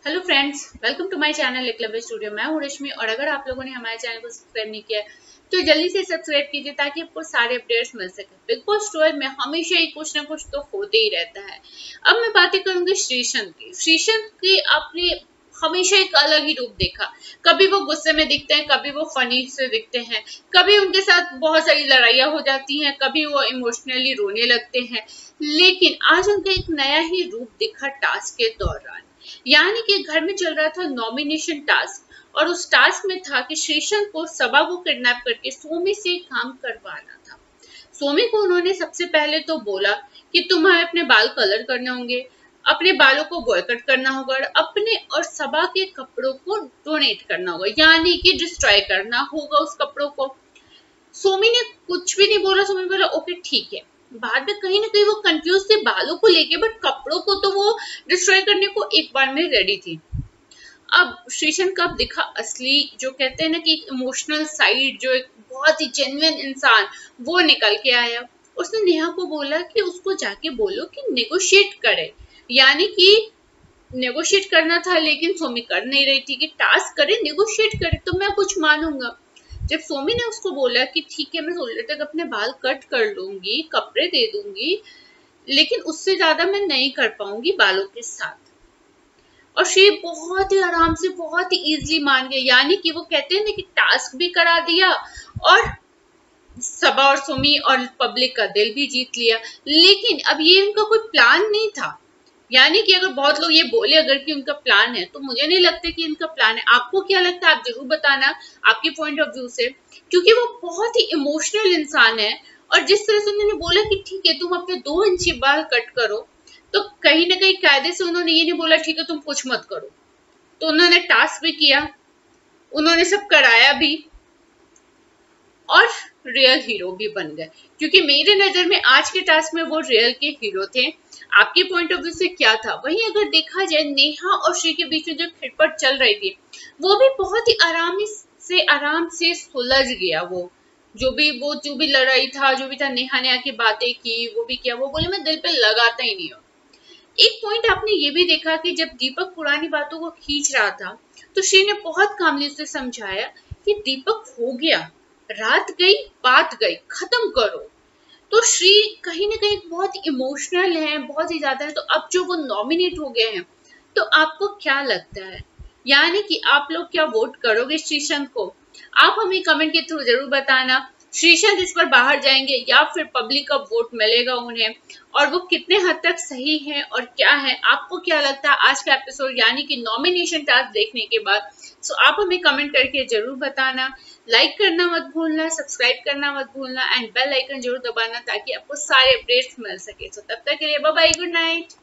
Hello friends, welcome to my channel Eklavya studio. मैं हूं रश्मि और अगर आप लोगों ने हमारे चैनल को सब्सक्राइब नहीं किया है तो जल्दी से सब्सक्राइब कीजिए ताकि आपको सारे अपडेट्स मिल सके। बिग बॉस 12 में हमेशा ही कुछ ना कुछ तो होते ही रहता है। अब मैं बातें करूंगी श्रीसंत की। श्रीसंत की आपने हमेशा एक अलग ही रूप देखा। कभी वो गुस्से में दिखते हैं, कभी वो फनी से दिखते हैं, कभी उनके साथ बहुत सारी लड़ाइयां हो जाती हैं, कभी वो इमोशनली रोने लगते हैं। लेकिन आज उनका एक नया ही रूप दिखा टास्क के दौरान। यानी कि घर में चल रहा था नॉमिनेशन टास्क और उस टास्क में था कि श्रीसंत को सबा को किडनैप करके सोमी से काम करवाना था। सोमी को उन्होंने सबसे पहले तो बोला कि तुम्हें अपने बाल कलर करने होंगे, अपने बालों को बॉयकट करना होगा और अपने और सबा के कपड़ों को डोनेट करना होगा, यानी कि डिस्ट्रॉय करना होगा उस कपड़ों को। सोमी ने कुछ भी नहीं बोला। सोमी बोला ओके ठीक है। बाद में कहीं ना कहीं वो कंफ्यूज थे बालों को लेके, बट कपड़ों को तो वो डिस्ट्रॉय करने को एक बार में रेडी थी। अब श्रीसंत का दिखा असली, जो कहते हैं ना कि इमोशनल साइड, जो एक बहुत ही जेन्युइन इंसान वो निकल के आया। उसने नेहा को बोला कि उसको जाके बोलो कि नेगोशिएट करे, यानी कि नेगोशिएट करना था लेकिन सोमी कर नहीं रही थी कि टास्क करे, नेगोशिएट करे तो मैं कुछ मानूंगा। जब सोमी ने उसको बोला कि ठीक है मैं 16 तक अपने बाल कट कर लूंगी, कपड़े दे दूंगी, लेकिन उससे ज्यादा मैं नहीं कर पाऊंगी बालों के साथ, और श्री बहुत ही आराम से बहुत ही इजीली मान गए। यानी कि वो कहते हैं ना कि टास्क भी करा दिया और सबा और सोमी और पब्लिक का दिल भी जीत लिया। लेकिन अब ये उनका कोई प्लान नहीं था। यानी कि अगर बहुत लोग ये बोले अगर कि उनका प्लान है, तो मुझे नहीं लगता कि इनका प्लान है। आपको क्या लगता है आप जरूर बताना आपके पॉइंट ऑफ व्यू से, क्योंकि वो बहुत ही इमोशनल इंसान है। और जिस तरह से उन्होंने बोला कि ठीक है तुम अपने 2 इंची बाल कट करो, तो कहीं ना कहीं कायदे से उन्होंने ये नहीं बोला ठीक है तुम कुछ मत करो। तो उन्होंने टास्क भी किया, उन्होंने सब कराया भी और रियल हीरो भी बन गए। क्योंकि मेरे नजर में आज के टास्क में वो रियल के हीरो थे। आपके पॉइंट ऑफ व्यू से क्या था? वहीं अगर देखा जाए नेहा और श्री के बीच में जो खिटपट चल रही थी, वो भी बहुत ही आराम से सुलझ गया। वो जो भी लड़ाई था, जो भी था, नेहा ने आके बातें की, वो भी किया। वो बोले मैं दिल पे लगाता ही नहीं हूँ। एक पॉइंट आपने ये भी देखा कि जब दीपक पुरानी बातों को खींच रहा था, तो श्री ने बहुत कामली उसे समझाया कि दीपक हो गया, रात गई बात गई, खत्म करो। तो श्री कहीं ना कहीं बहुत इमोशनल है, बहुत ही ज्यादा है। तो अब जो वो नॉमिनेट हो गए हैं, तो आपको क्या लगता है? यानी कि आप लोग क्या वोट करोगे श्रीसंत को? आप हमें कमेंट के थ्रू जरूर बताना। श्रीसंत इस पर बाहर जाएंगे या फिर पब्लिक का वोट मिलेगा उन्हें, और वो कितने हद तक सही है और क्या है? आपको क्या लगता है आज का एपिसोड यानी कि नॉमिनेशन टास्क देखने के बाद? सो आप हमें कमेंट करके जरूर बताना। लाइक करना मत भूलना, सब्सक्राइब करना मत भूलना एंड बेल आइकन जरूर दबाना ताकि आपको सारे अपडेट्स मिल सके। सो तब तक के लिए बाय बाय, गुड नाइट।